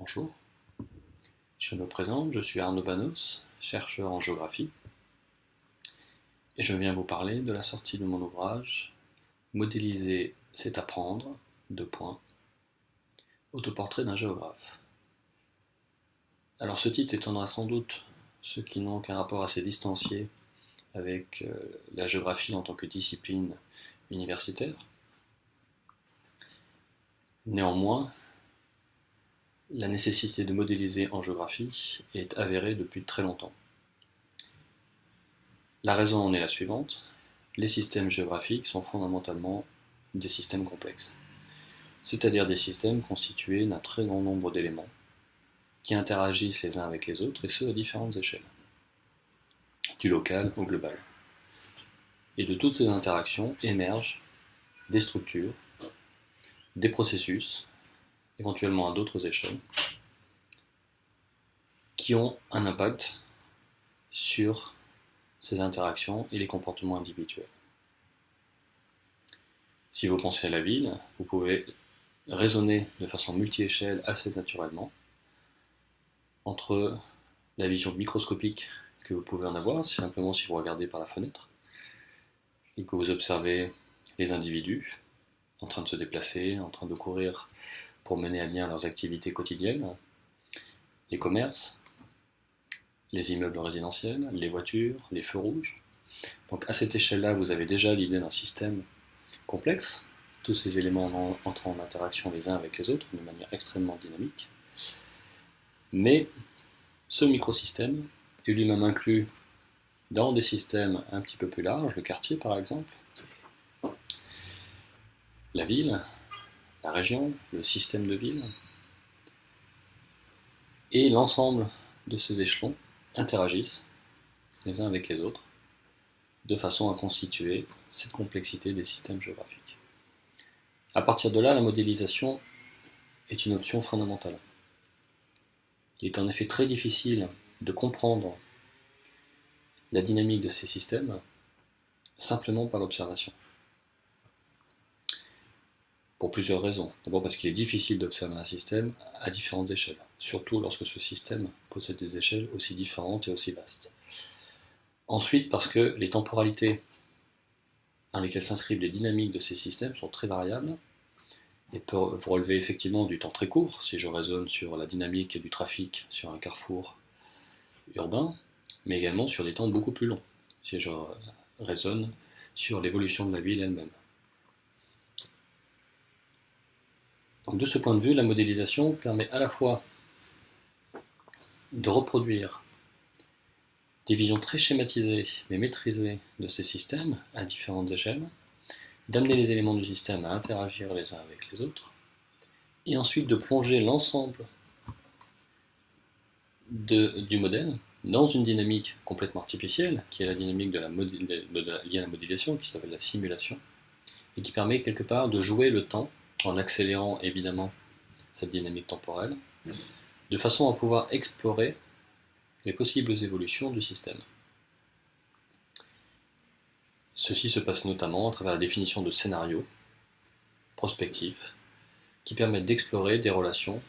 Bonjour, je me présente, je suis Arnaud Banos, chercheur en géographie, et je viens vous parler de la sortie de mon ouvrage Modéliser, c'est apprendre, : autoportrait d'un géographe. Alors ce titre étonnera sans doute ceux qui n'ont qu'un rapport assez distancié avec la géographie en tant que discipline universitaire. Néanmoins, la nécessité de modéliser en géographie est avérée depuis très longtemps. La raison en est la suivante: les systèmes géographiques sont fondamentalement des systèmes complexes, c'est-à-dire des systèmes constitués d'un très grand nombre d'éléments qui interagissent les uns avec les autres, et ce à différentes échelles, du local au global. Et de toutes ces interactions émergent des structures, des processus, éventuellement à d'autres échelles, qui ont un impact sur ces interactions et les comportements individuels. Si vous pensez à la ville, vous pouvez raisonner de façon multi-échelle assez naturellement entre la vision microscopique que vous pouvez en avoir, simplement si vous regardez par la fenêtre, et que vous observez les individus en train de se déplacer, en train de courir pour mener à bien leurs activités quotidiennes, les commerces, les immeubles résidentiels, les voitures, les feux rouges. Donc à cette échelle-là, vous avez déjà l'idée d'un système complexe, tous ces éléments entrant en interaction les uns avec les autres de manière extrêmement dynamique. Mais ce microsystème est lui-même inclus dans des systèmes un petit peu plus larges, le quartier par exemple, la ville, la région, le système de ville, et l'ensemble de ces échelons interagissent les uns avec les autres de façon à constituer cette complexité des systèmes géographiques. À partir de là, la modélisation est une option fondamentale. Il est en effet très difficile de comprendre la dynamique de ces systèmes simplement par l'observation. Pour plusieurs raisons. D'abord parce qu'il est difficile d'observer un système à différentes échelles, surtout lorsque ce système possède des échelles aussi différentes et aussi vastes. Ensuite parce que les temporalités dans lesquelles s'inscrivent les dynamiques de ces systèmes sont très variables et peuvent relever effectivement du temps très court, si je raisonne sur la dynamique du trafic sur un carrefour urbain, mais également sur des temps beaucoup plus longs, si je raisonne sur l'évolution de la ville elle-même. Donc de ce point de vue, la modélisation permet à la fois de reproduire des visions très schématisées mais maîtrisées de ces systèmes à différentes échelles, d'amener les éléments du système à interagir les uns avec les autres, et ensuite de plonger l'ensemble du modèle dans une dynamique complètement artificielle, qui est la dynamique liée à la modélisation, qui s'appelle la simulation, et qui permet quelque part de jouer le temps, en accélérant évidemment cette dynamique temporelle, de façon à pouvoir explorer les possibles évolutions du système. Ceci se passe notamment à travers la définition de scénarios prospectifs qui permettent d'explorer des relations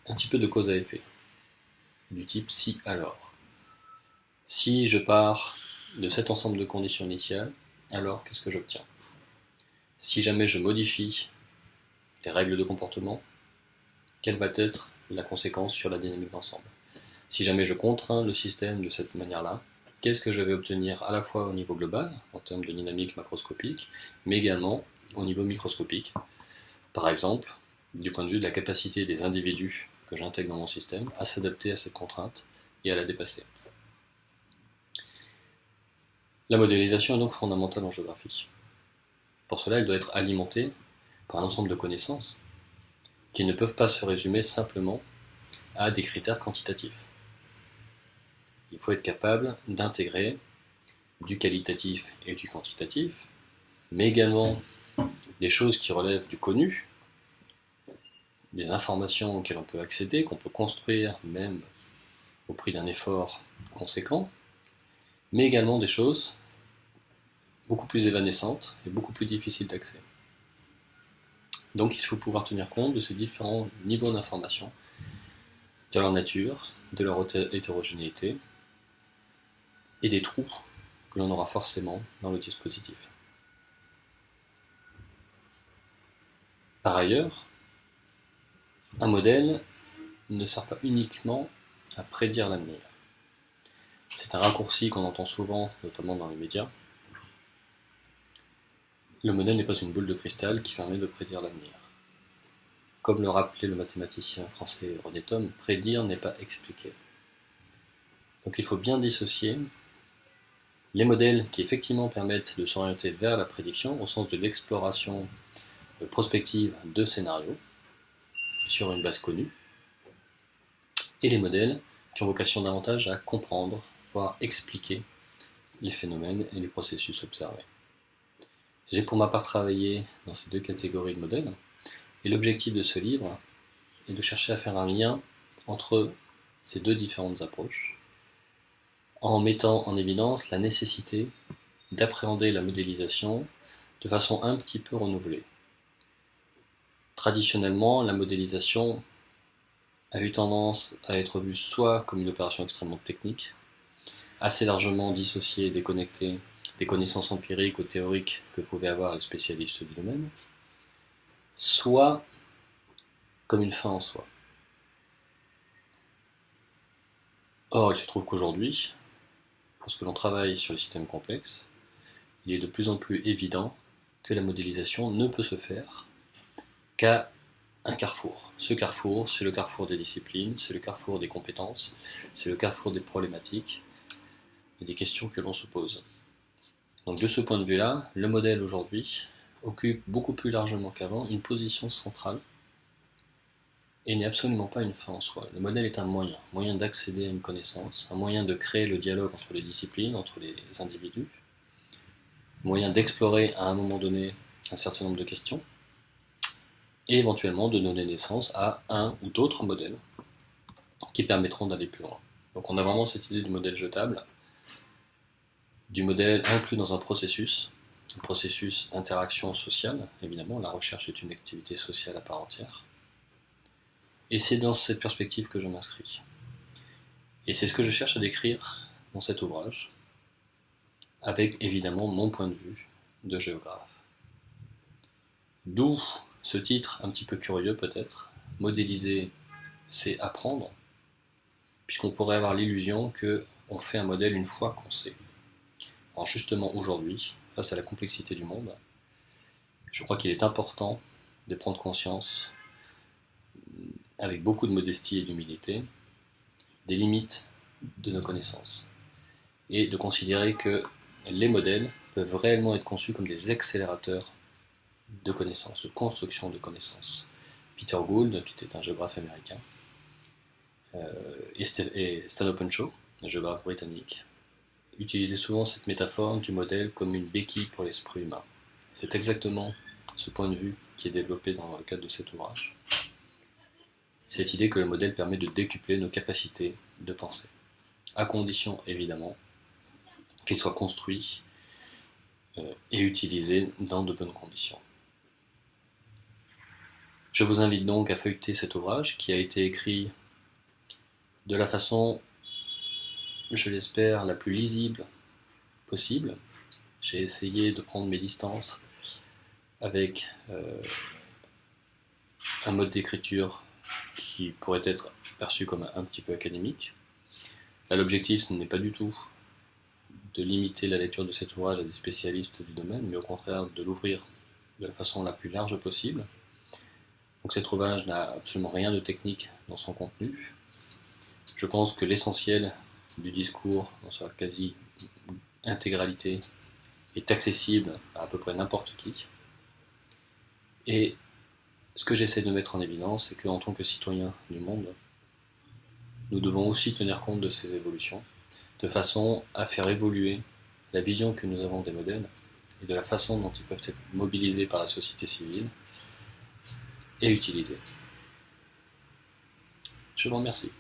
un petit peu de cause à effet, du type si alors. Si je pars de cet ensemble de conditions initiales, alors qu'est-ce que j'obtiens ? Si jamais je modifie les règles de comportement, quelle va être la conséquence sur la dynamique d'ensemble ? Si jamais je contrains le système de cette manière-là, qu'est-ce que je vais obtenir à la fois au niveau global, en termes de dynamique macroscopique, mais également au niveau microscopique, par exemple, du point de vue de la capacité des individus que j'intègre dans mon système à s'adapter à cette contrainte et à la dépasser. La modélisation est donc fondamentale en géographie. Pour cela, elle doit être alimentée par un ensemble de connaissances qui ne peuvent pas se résumer simplement à des critères quantitatifs. Il faut être capable d'intégrer du qualitatif et du quantitatif, mais également des choses qui relèvent du connu, des informations auxquelles on peut accéder, qu'on peut construire même au prix d'un effort conséquent, mais également des choses beaucoup plus évanescentes et beaucoup plus difficiles d'accès. Donc il faut pouvoir tenir compte de ces différents niveaux d'information, de leur nature, de leur hétérogénéité et des trous que l'on aura forcément dans le dispositif. Par ailleurs, un modèle ne sert pas uniquement à prédire l'avenir. C'est un raccourci qu'on entend souvent, notamment dans les médias. Le modèle n'est pas une boule de cristal qui permet de prédire l'avenir. Comme le rappelait le mathématicien français René Thom, prédire n'est pas expliquer. Donc il faut bien dissocier les modèles qui effectivement permettent de s'orienter vers la prédiction au sens de l'exploration prospective de scénarios sur une base connue, et les modèles qui ont vocation davantage à comprendre, voire expliquer les phénomènes et les processus observés. J'ai pour ma part travaillé dans ces deux catégories de modèles, et l'objectif de ce livre est de chercher à faire un lien entre ces deux différentes approches, en mettant en évidence la nécessité d'appréhender la modélisation de façon un petit peu renouvelée. Traditionnellement, la modélisation a eu tendance à être vue soit comme une opération extrêmement technique, assez largement dissociée et déconnectée des connaissances empiriques ou théoriques que pouvaient avoir les spécialistes du domaine, soit comme une fin en soi. Or, il se trouve qu'aujourd'hui, lorsque l'on travaille sur les systèmes complexes, il est de plus en plus évident que la modélisation ne peut se faire qu'à un carrefour. Ce carrefour, c'est le carrefour des disciplines, c'est le carrefour des compétences, c'est le carrefour des problématiques et des questions que l'on se pose. Donc de ce point de vue-là, le modèle aujourd'hui occupe beaucoup plus largement qu'avant une position centrale et n'est absolument pas une fin en soi. Le modèle est un moyen d'accéder à une connaissance, un moyen de créer le dialogue entre les disciplines, entre les individus, un moyen d'explorer à un moment donné un certain nombre de questions, et éventuellement de donner naissance à un ou d'autres modèles qui permettront d'aller plus loin. Donc on a vraiment cette idée du modèle jetable, du modèle inclus dans un processus d'interaction sociale, évidemment, la recherche est une activité sociale à part entière, et c'est dans cette perspective que je m'inscris. Et c'est ce que je cherche à décrire dans cet ouvrage, avec évidemment mon point de vue de géographe. D'où ce titre un petit peu curieux peut-être, modéliser c'est apprendre, puisqu'on pourrait avoir l'illusion qu'on fait un modèle une fois qu'on sait. Alors justement aujourd'hui, face à la complexité du monde, je crois qu'il est important de prendre conscience, avec beaucoup de modestie et d'humilité, des limites de nos connaissances, et de considérer que les modèles peuvent réellement être conçus comme des accélérateurs de connaissances, de construction de connaissances. Peter Gould, qui était un géographe américain, et Stan Openshaw, un géographe britannique, utilisaient souvent cette métaphore du modèle comme une béquille pour l'esprit humain. C'est exactement ce point de vue qui est développé dans le cadre de cet ouvrage. Cette idée que le modèle permet de décupler nos capacités de penser, à condition évidemment qu'il soit construit et utilisé dans de bonnes conditions. Je vous invite donc à feuilleter cet ouvrage qui a été écrit de la façon, je l'espère, la plus lisible possible. J'ai essayé de prendre mes distances avec un mode d'écriture qui pourrait être perçu comme un petit peu académique. Là, l'objectif, ce n'est pas du tout de limiter la lecture de cet ouvrage à des spécialistes du domaine, mais au contraire de l'ouvrir de la façon la plus large possible. Donc cet ouvrage n'a absolument rien de technique dans son contenu. Je pense que l'essentiel du discours, dans sa quasi-intégralité, est accessible à peu près n'importe qui. Et ce que j'essaie de mettre en évidence, c'est qu'en tant que citoyens du monde, nous devons aussi tenir compte de ces évolutions, de façon à faire évoluer la vision que nous avons des modèles et de la façon dont ils peuvent être mobilisés par la société civile et utilisés. Je vous remercie.